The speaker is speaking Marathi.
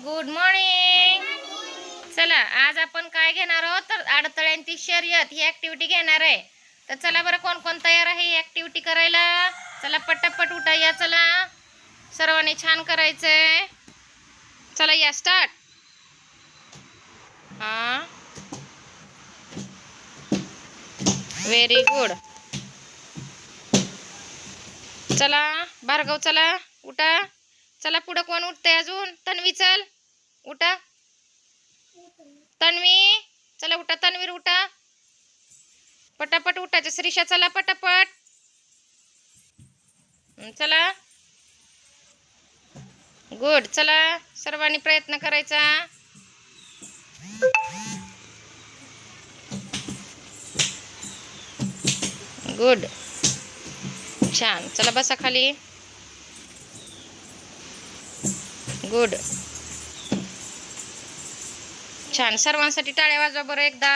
Good morning. चला आज आपण काय घेणार आहोत तर अडथळ्यांची शर्यत ही ऍक्टिव्हिटी घेणार आहे. तर चला बरं कोण कोण तयार आहे ही ऍक्टिव्हिटी करायला. चला पटापट उठा या. चला सर्वांनी छान करायचंय. चला या स्टार्ट. हा व्हेरी गुड. चला भार्गव चला उठा. चला पुढं कोण उठतंय अजून. तन्वी चल उठा. तन्वी चला उठा. तन्वीर उठा पटापट उठायचं. श्रीषा चला पटापट. चला गुड. चला सर्वांनी प्रयत्न करायचा. गुड छान. चला बसा खाली. गुड छान. सर्वांसाठी टाळ्या वाजवा बरं एकदा.